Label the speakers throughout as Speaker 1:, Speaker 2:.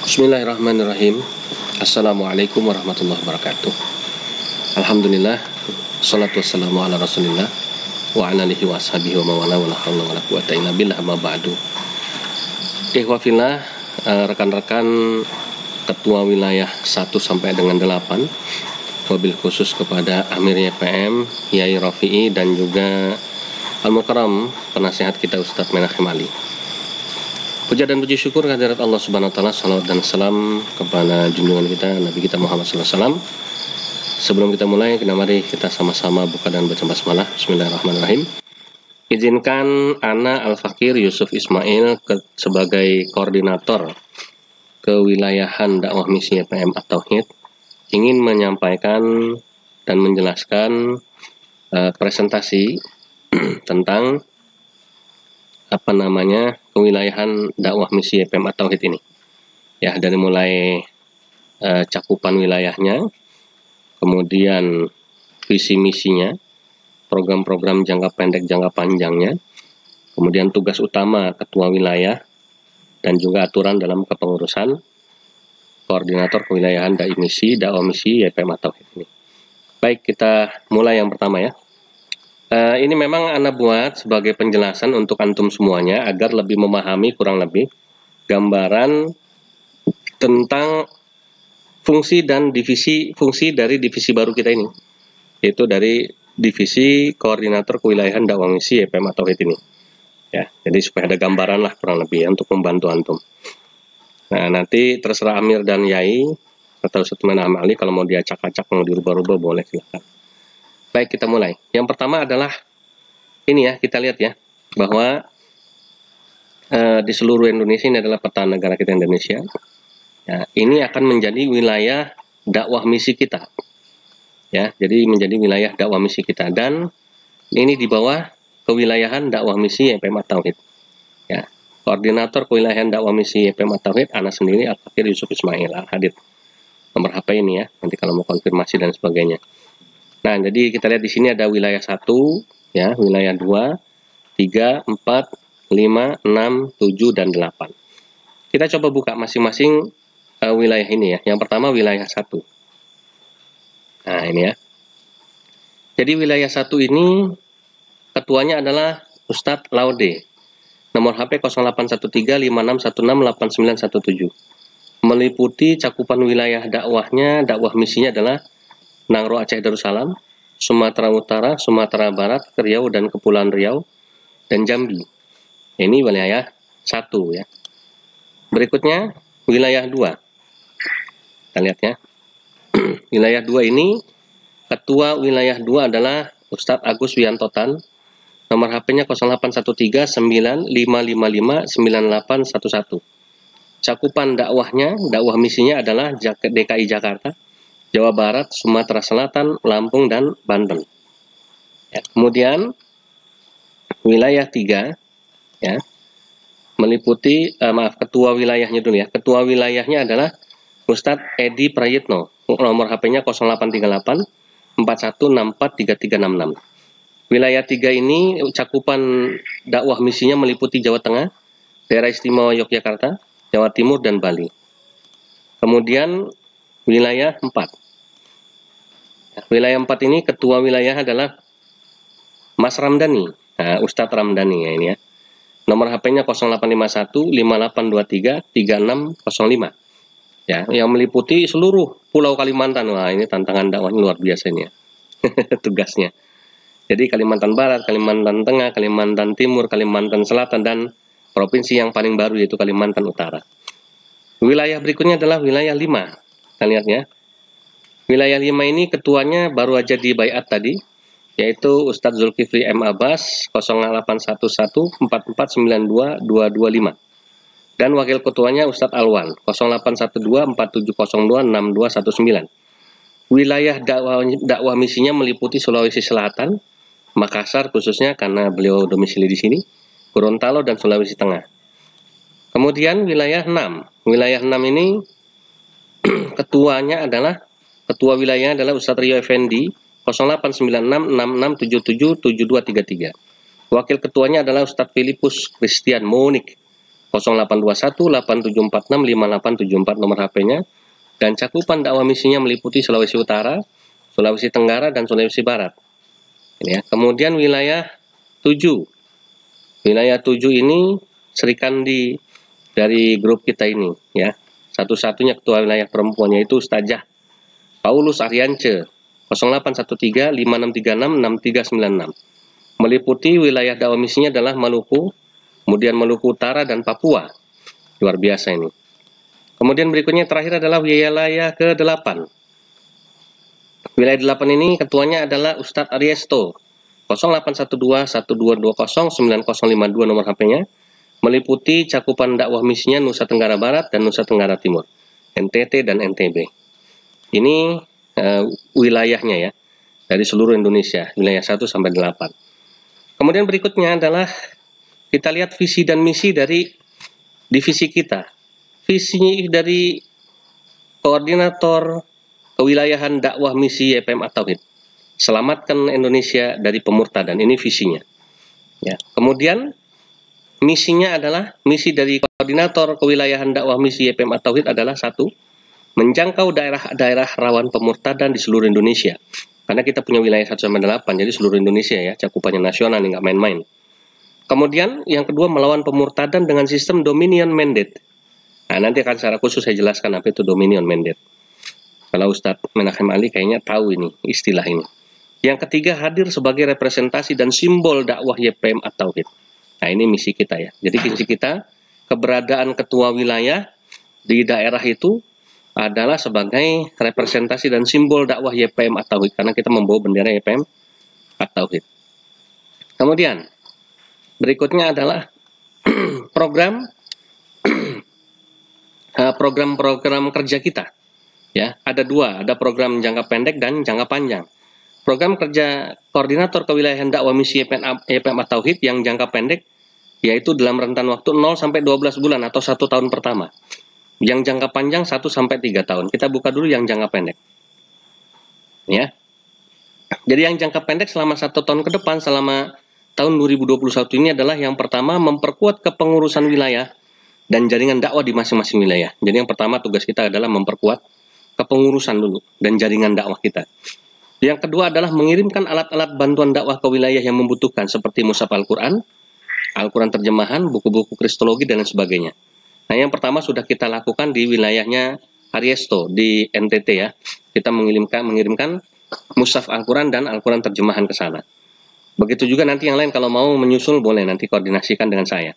Speaker 1: Bismillahirrahmanirrahim. Assalamualaikum warahmatullahi wabarakatuh. Alhamdulillah, salatu wassalamu ala rasulillah wa ala alihi wa ashabihi wa mawala wa la hawla wa la quwata illa billah amma ba'du. Ikhwafillah, rekan-rekan ketua wilayah 1 sampai dengan 8, wabil khusus kepada Amir YPM, Yai Rafi'i, dan juga Al-Mukarram, penasihat kita Ustadz Menachem Ali. Puja dan puji syukur kehadirat Allah Subhanahu wa taala, salawat dan salam kepada junjungan kita Nabi kita Muhammad sallallahu alaihi wasallam. Sebelum kita mulai, mari kita sama-sama buka dan baca basmalah. Bismillahirrahmanirrahim. Izinkan Ana Al-Fakir Yusuf Ismail sebagai koordinator kewilayahan dakwah misi YPM At-Tauhid ingin menyampaikan dan menjelaskan presentasi tentang kewilayahan dakwah misi YPM At-Tauhid ini. Ya, dari mulai cakupan wilayahnya, kemudian visi misinya, program-program jangka pendek, jangka panjangnya, kemudian tugas utama ketua wilayah, dan juga aturan dalam kepengurusan koordinator kewilayahan dakwah misi YPM At-Tauhid ini. Baik, kita mulai yang pertama ya. Ini memang Ana buat sebagai penjelasan untuk antum semuanya agar lebih memahami kurang lebih gambaran tentang fungsi dan fungsi dari divisi baru kita ini, yaitu dari divisi koordinator kewilayahan dakwah misi YPM At-Tauhid ini. Ya, jadi supaya ada gambaran lah kurang lebih ya, untuk membantu antum. Nah, nanti terserah Amir dan Yai atau Ustadz Menachem Ali kalau mau diacak-acak, mau dirubah-rubah boleh, silakan. Baik, kita mulai. Yang pertama adalah ini ya, kita lihat ya, bahwa di seluruh Indonesia ini adalah peta negara kita Indonesia. Ya, ini akan menjadi wilayah dakwah misi kita. Ya, jadi menjadi wilayah dakwah misi kita, dan ini di bawah kewilayahan dakwah misi YPM At-Tauhid. Ya, koordinator kewilayahan dakwah misi YPM At-Tauhid Ana sendiri Al-Fakir Yusuf Ismail Al-Hadid. Nomor HP ini ya, nanti kalau mau konfirmasi dan sebagainya. Nah, jadi kita lihat di sini ada wilayah 1, ya, wilayah 2, 3, 4, 5, 6, 7, dan 8. Kita coba buka masing-masing wilayah ini ya. Yang pertama wilayah 1. Nah, ini ya. Jadi wilayah 1 ini ketuanya adalah Ustadz Laude. Nomor HP 081356168917. Meliputi cakupan wilayah dakwahnya, dakwah misinya adalah Nangro Aceh Darussalam, Sumatera Utara, Sumatera Barat, Riau dan Kepulauan Riau, dan Jambi. Ini wilayah 1 ya. Berikutnya wilayah 2. Kita lihat ya. Wilayah 2 ini ketua wilayah 2 adalah Ustadz Agus Wiantotan. Nomor HP-nya 081395559811. Cakupan dakwahnya, dakwah misinya adalah DKI Jakarta, Jawa Barat, Sumatera Selatan, Lampung, dan Banten. Ya, kemudian wilayah 3 ya, meliputi ketua wilayahnya dulu ya. Ketua wilayahnya adalah Ustadz Edi Prayitno. Nomor HP-nya 0838 4164 3366. Wilayah 3 ini cakupan dakwah misinya meliputi Jawa Tengah, Daerah Istimewa Yogyakarta, Jawa Timur, dan Bali. Kemudian wilayah 4. Wilayah 4 ini ketua wilayah adalah Mas Ramdhani. Nah, Ustadz Ramdhani ya ini ya. Nomor HP-nya 0851 5823 3605. Ya, yang meliputi seluruh Pulau Kalimantan. Wah, ini tantangan dakwahnya luar biasa ini ya. Tugasnya. Jadi Kalimantan Barat, Kalimantan Tengah, Kalimantan Timur, Kalimantan Selatan, dan provinsi yang paling baru yaitu Kalimantan Utara. Wilayah berikutnya adalah wilayah 5. Kita lihat ya. Wilayah 5 ini ketuanya baru aja di baiat tadi, yaitu Ustadz Zulkifli M. Abbas 081144922225. Dan wakil ketuanya Ustadz Alwan 081247026219. Wilayah dakwah misinya meliputi Sulawesi Selatan, Makassar khususnya karena beliau domisili di sini, Gorontalo, dan Sulawesi Tengah. Kemudian wilayah 6. Wilayah 6 ini ketua wilayahnya adalah Ustadz Rio Effendi 089666777233. Wakil ketuanya adalah Ustadz Filipus Christian Monik 0821 8746 5874 nomor HP-nya, dan cakupan dakwah misinya meliputi Sulawesi Utara, Sulawesi Tenggara, dan Sulawesi Barat. Ini ya. Kemudian wilayah 7. Wilayah 7 ini Sri Kandi dari grup kita ini ya. Satu-satunya ketua wilayah perempuan yaitu Ustazah Paulus Aryance 0813 5636 6396. Meliputi wilayah dakwah misinya adalah Maluku, kemudian Maluku Utara dan Papua. Luar biasa ini. Kemudian berikutnya terakhir adalah wilayah ke-8. Wilayah 8 ini ketuanya adalah Ustadz Ariesto 0812 1220 9052 nomor HP-nya. Meliputi cakupan dakwah misinya Nusa Tenggara Barat dan Nusa Tenggara Timur, NTT dan NTB. Ini wilayahnya ya, dari seluruh Indonesia, wilayah 1 sampai 8. Kemudian berikutnya adalah kita lihat visi dan misi dari divisi kita. Visi dari Koordinator Kewilayahan Dakwah Misi YPM At-Tauhid, selamatkan Indonesia dari pemurtadan. Ini visinya. Ya. Kemudian misinya adalah, misi dari Koordinator Kewilayahan Dakwah Misi YPM At-Tauhid adalah 1. Menjangkau daerah-daerah rawan pemurtadan di seluruh Indonesia. Karena kita punya wilayah 1 sampai 8, jadi seluruh Indonesia ya, cakupannya nasional, nggak main-main. Kemudian yang kedua, melawan pemurtadan dengan sistem dominion mandate. Nah, nanti akan secara khusus saya jelaskan apa itu dominion mandate. Kalau Ustadz Menachem Ali kayaknya tahu ini, istilah ini. Yang ketiga, hadir sebagai representasi dan simbol dakwah YPM At-Tauhid. Nah, ini misi kita ya. Jadi misi kita, keberadaan ketua wilayah di daerah itu adalah sebagai representasi dan simbol dakwah YPM At-Tauhid, karena kita membawa bendera YPM At-Tauhid. Kemudian berikutnya adalah program kerja kita. Ya, ada 2, ada program jangka pendek dan jangka panjang. Program kerja Koordinator Kewilayahan Dakwah Misi YPM At-Tauhid yang jangka pendek yaitu dalam rentan waktu 0 sampai 12 bulan atau 1 tahun pertama. Yang jangka panjang 1 sampai 3 tahun. Kita buka dulu yang jangka pendek. Ya. Jadi yang jangka pendek selama 1 tahun ke depan, selama tahun 2021 ini adalah yang pertama, memperkuat kepengurusan wilayah dan jaringan dakwah di masing-masing wilayah. Jadi yang pertama tugas kita adalah memperkuat kepengurusan dulu dan jaringan dakwah kita. Yang kedua adalah mengirimkan alat-alat bantuan dakwah ke wilayah yang membutuhkan seperti mushaf Al-Quran, Al-Quran terjemahan, buku-buku kristologi dan lain sebagainya. Nah, yang pertama sudah kita lakukan di wilayahnya Ariesto di NTT ya. Kita mengirimkan mushaf Al-Quran dan Al-Quran terjemahan ke sana. Begitu juga nanti yang lain kalau mau menyusul boleh nanti koordinasikan dengan saya.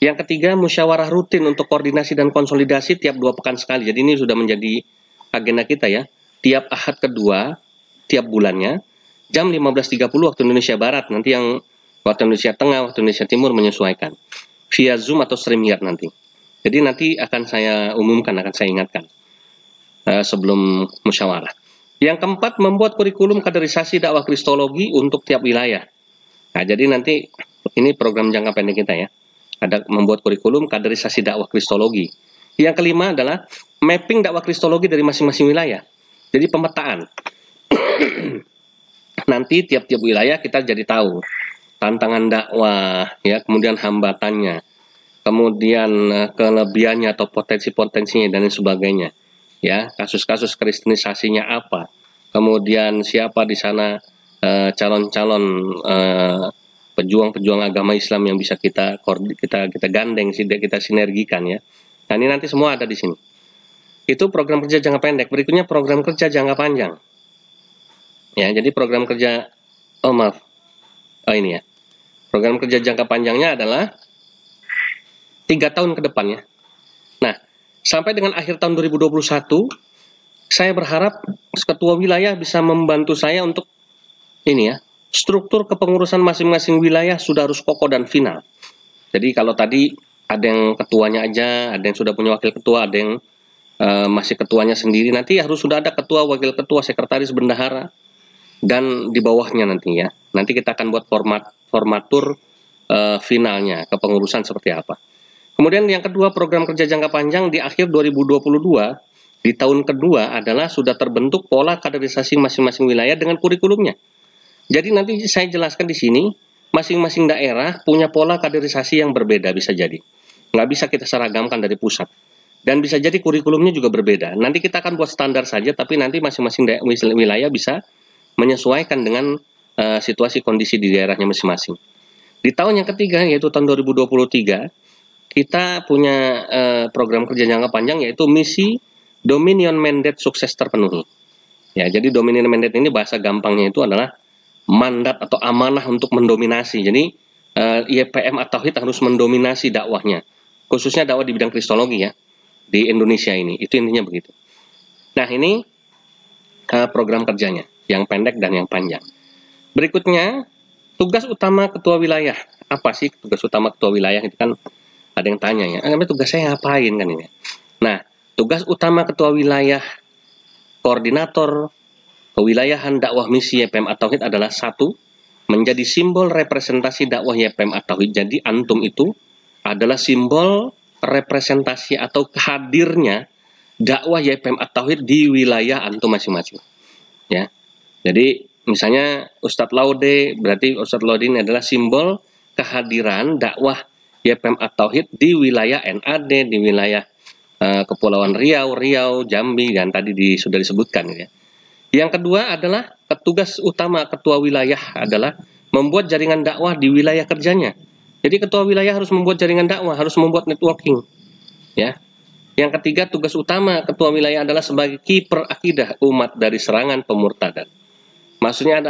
Speaker 1: Yang ketiga, musyawarah rutin untuk koordinasi dan konsolidasi tiap 2 pekan sekali. Jadi ini sudah menjadi agenda kita ya. Tiap Ahad kedua tiap bulannya jam 15.30 waktu Indonesia Barat, nanti yang waktu Indonesia Tengah, waktu Indonesia Timur menyesuaikan via Zoom atau StreamYard nanti. Jadi nanti akan saya umumkan, akan saya ingatkan sebelum musyawarah. Yang keempat, membuat kurikulum kaderisasi dakwah kristologi untuk tiap wilayah. Nah, jadi nanti ini program jangka pendek kita ya. Ada membuat kurikulum kaderisasi dakwah kristologi. Yang kelima adalah mapping dakwah kristologi dari masing-masing wilayah. Jadi pemetaan. Nanti tiap-tiap wilayah kita jadi tahu tantangan dakwah ya, kemudian hambatannya, kemudian kelebihannya atau potensi-potensinya dan lain sebagainya. Ya, kasus-kasus kristenisasinya apa? Kemudian siapa di sana calon-calon pejuang-pejuang agama Islam yang bisa kita gandeng, kita sinergikan ya. Nah, ini nanti semua ada di sini. Itu program kerja jangka pendek. Berikutnya program kerja jangka panjang. Ya, jadi program kerja ini ya. Program kerja jangka panjangnya adalah 3 tahun ke depannya. Nah, sampai dengan akhir tahun 2021, saya berharap ketua wilayah bisa membantu saya untuk ini ya, struktur kepengurusan masing-masing wilayah sudah harus kokoh dan final. Jadi kalau tadi ada yang ketuanya aja, ada yang sudah punya wakil ketua, ada yang masih ketuanya sendiri, nanti harus sudah ada ketua, wakil ketua, sekretaris, bendahara, dan di bawahnya nanti ya. Nanti kita akan buat formatur finalnya, kepengurusan seperti apa. Kemudian yang kedua, program kerja jangka panjang di akhir 2022, di tahun kedua adalah sudah terbentuk pola kaderisasi masing-masing wilayah dengan kurikulumnya. Jadi nanti saya jelaskan di sini, masing-masing daerah punya pola kaderisasi yang berbeda bisa jadi. Nggak bisa kita seragamkan dari pusat. Dan bisa jadi kurikulumnya juga berbeda. Nanti kita akan buat standar saja, tapi nanti masing-masing wilayah bisa menyesuaikan dengan situasi kondisi di daerahnya masing-masing. Di tahun yang ketiga, yaitu tahun 2023, kita punya program kerja jangka panjang, yaitu misi Dominion Mandate sukses terpenuhi. Ya, jadi Dominion Mandate ini bahasa gampangnya itu adalah mandat atau amanah untuk mendominasi. Jadi YPM At-Tauhid harus mendominasi dakwahnya, khususnya dakwah di bidang kristologi ya, di Indonesia ini. Itu intinya begitu. Nah, ini program kerjanya, yang pendek dan yang panjang. Berikutnya, tugas utama ketua wilayah. Apa sih tugas utama ketua wilayah? Itu kan ada yang tanya ya, tugas saya ngapain kan ini? Nah, tugas utama ketua wilayah, koordinator kewilayahan dakwah misi YPM At-Tauhid adalah satu, menjadi simbol representasi dakwah YPM At-Tauhid. Jadi antum itu adalah simbol representasi atau hadirnya dakwah YPM At-Tauhid di wilayah antum masing-masing. Ya, jadi misalnya Ustadz Laude, berarti Ustadz Laude ini adalah simbol kehadiran dakwah YPM At-Tauhid di wilayah NAD, di wilayah Kepulauan Riau, Jambi, dan tadi sudah disebutkan ya. Yang kedua adalah tugas utama ketua wilayah adalah membuat jaringan dakwah di wilayah kerjanya. Jadi ketua wilayah harus membuat jaringan dakwah, harus membuat networking. Ya. Yang ketiga, tugas utama ketua wilayah adalah sebagai kiper akidah umat dari serangan pemurtadan. Maksudnya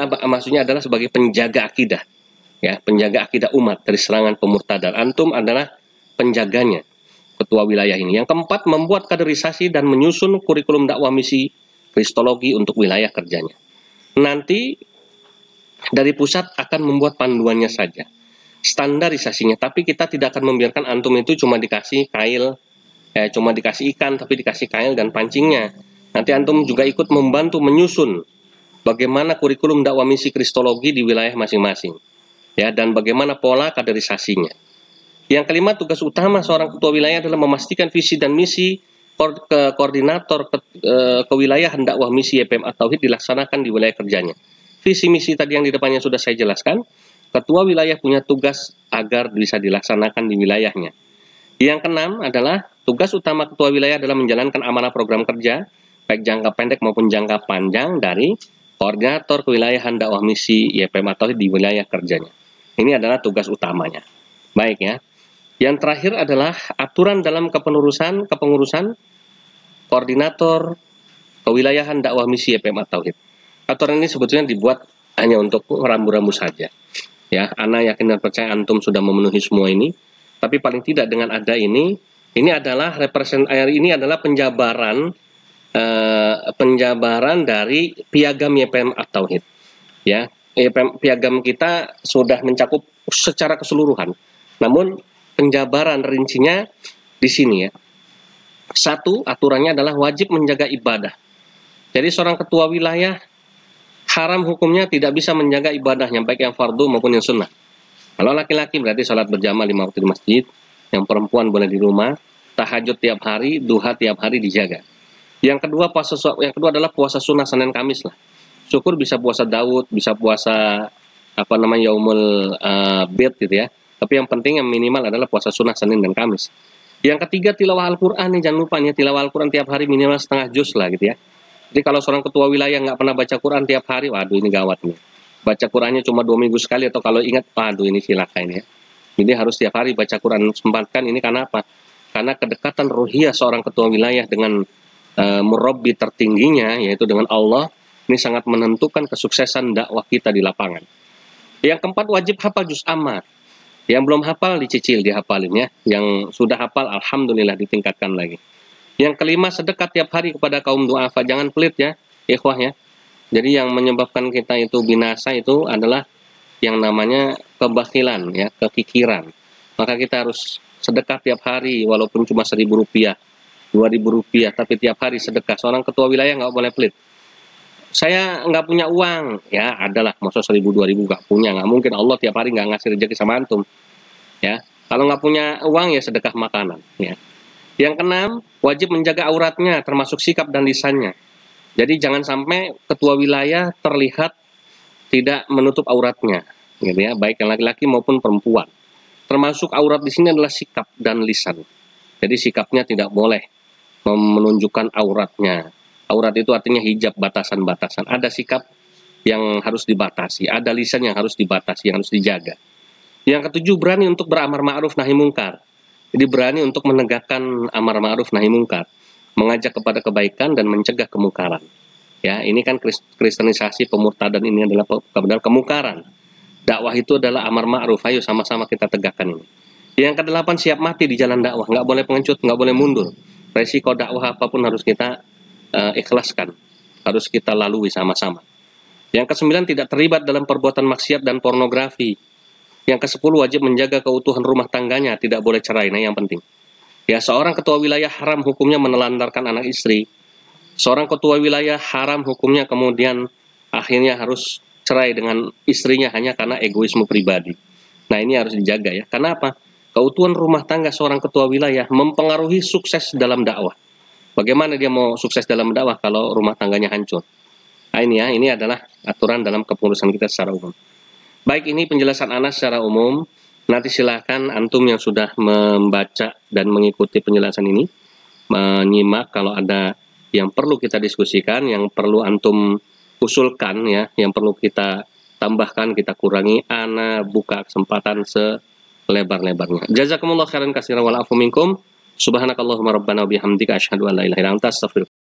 Speaker 1: adalah sebagai penjaga akidah. Ya, penjaga akidah umat dari serangan pemurtadan. Antum adalah penjaganya, ketua wilayah ini. Yang keempat, membuat kaderisasi dan menyusun kurikulum dakwah misi kristologi untuk wilayah kerjanya. Nanti dari pusat akan membuat panduannya saja, standarisasinya, tapi kita tidak akan membiarkan antum itu cuma dikasih kail, cuma dikasih ikan, tapi dikasih kail dan pancingnya. Nanti antum juga ikut membantu menyusun bagaimana kurikulum dakwah misi kristologi di wilayah masing-masing, ya, dan bagaimana pola kaderisasinya. Yang kelima, tugas utama seorang ketua wilayah adalah memastikan visi dan misi koordinator kewilayahan dakwah misi YPM At-Tauhid dilaksanakan di wilayah kerjanya. Visi misi tadi yang di depannya sudah saya jelaskan. Ketua wilayah punya tugas agar bisa dilaksanakan di wilayahnya. Yang keenam adalah tugas utama ketua wilayah adalah menjalankan amanah program kerja, baik jangka pendek maupun jangka panjang dari koordinator kewilayahan dakwah misi YPM At-Tauhid di wilayah kerjanya. Ini adalah tugas utamanya. Baik ya. Yang terakhir adalah aturan dalam kepengurusan koordinator kewilayahan dakwah misi YPM At-Tauhid. Aturan ini sebetulnya dibuat hanya untuk rambu-rambu saja. Ya, ana yakin dan percaya antum sudah memenuhi semua ini. Tapi paling tidak dengan ada ini adalah penjabaran dari piagam YPM At-Tauhid. Ya, piagam kita sudah mencakup secara keseluruhan. Namun penjabaran rincinya di sini ya. Satu, aturannya adalah wajib menjaga ibadah. Jadi seorang ketua wilayah haram hukumnya tidak bisa menjaga ibadahnya, baik yang fardu maupun yang sunnah. Kalau laki-laki berarti sholat berjamaah 5 waktu di masjid, yang perempuan boleh di rumah, tahajud tiap hari, duha tiap hari dijaga. Yang kedua adalah puasa sunnah Senin Kamis lah. Syukur bisa puasa Daud, bisa puasa Yaumul Bid gitu ya. Tapi yang penting yang minimal adalah puasa sunnah Senin dan Kamis. Yang ketiga, tilawah Al-Quran nih, jangan lupa nih, tilawah Al-Quran tiap hari minimal setengah juz lah gitu ya. Jadi kalau seorang ketua wilayah nggak pernah baca Quran tiap hari, waduh ini gawat nih. Baca Qurannya cuma 2 minggu sekali, atau kalau ingat, waduh ini silakan ya. Jadi harus tiap hari baca Quran, sempatkan. Ini karena apa? Karena kedekatan ruhiyah seorang ketua wilayah dengan murabbi tertingginya, yaitu dengan Allah, ini sangat menentukan kesuksesan dakwah kita di lapangan. Yang keempat, wajib hafal juz amma. Yang belum hafal dicicil, dihafalin ya. Yang sudah hafal, alhamdulillah ditingkatkan lagi. Yang kelima, sedekah tiap hari kepada kaum du'afa. Jangan pelit ya, ikhwah ya. Jadi yang menyebabkan kita itu binasa itu adalah yang namanya kebakhilan ya, kekikiran. Maka kita harus sedekah tiap hari, walaupun cuma 1.000 rupiah, 2.000 rupiah, tapi tiap hari sedekah. Seorang ketua wilayah nggak boleh pelit. Saya nggak punya uang, ya adalah, masa 1.000 2.000 nggak punya, nggak mungkin Allah tiap hari nggak ngasih rezeki sama antum, ya. Kalau nggak punya uang ya sedekah makanan, ya. Yang keenam, wajib menjaga auratnya, termasuk sikap dan lisannya. Jadi jangan sampai ketua wilayah terlihat tidak menutup auratnya, gitu ya, baik yang laki-laki maupun perempuan. Termasuk aurat di sini adalah sikap dan lisan. Jadi sikapnya tidak boleh menunjukkan auratnya. Aurat itu artinya hijab, batasan-batasan. Ada sikap yang harus dibatasi, ada lisan yang harus dibatasi, yang harus dijaga. Yang ketujuh, berani untuk beramar ma'ruf nahi mungkar. Jadi berani untuk menegakkan amar ma'ruf nahi mungkar, mengajak kepada kebaikan dan mencegah kemungkaran. Ya, ini kan kristenisasi, pemurtadan ini adalah kebenaran kemungkaran. Dakwah itu adalah amar ma'ruf. Ayo sama-sama kita tegakkan ini. Yang kedelapan, siap mati di jalan dakwah. Nggak boleh pengecut, nggak boleh mundur. Resiko dakwah apapun harus kita ikhlaskan. Harus kita lalui sama-sama. Yang kesembilan, tidak terlibat dalam perbuatan maksiat dan pornografi. Yang kesepuluh, wajib menjaga keutuhan rumah tangganya, tidak boleh cerai. Nah, yang penting. Ya, seorang ketua wilayah haram hukumnya menelantarkan anak istri. Seorang ketua wilayah haram hukumnya kemudian akhirnya harus cerai dengan istrinya hanya karena egoisme pribadi. Nah, ini harus dijaga ya. Kenapa? Keutuhan rumah tangga seorang ketua wilayah mempengaruhi sukses dalam dakwah. Bagaimana dia mau sukses dalam dakwah kalau rumah tangganya hancur? Nah, ini adalah aturan dalam kepengurusan kita secara umum. Baik, ini penjelasan Anas secara umum. Nanti silakan antum yang sudah membaca dan mengikuti penjelasan ini menyimak kalau ada yang perlu kita diskusikan, yang perlu antum usulkan ya, yang perlu kita tambahkan, kita kurangi. Ana buka kesempatan selebar-lebarnya. Jazakumullah khairan katsiran wal afu minkum. Subhanakallahumma rabbana wa bihamdika asyhadu an la ilaha illa anta astaghfiruka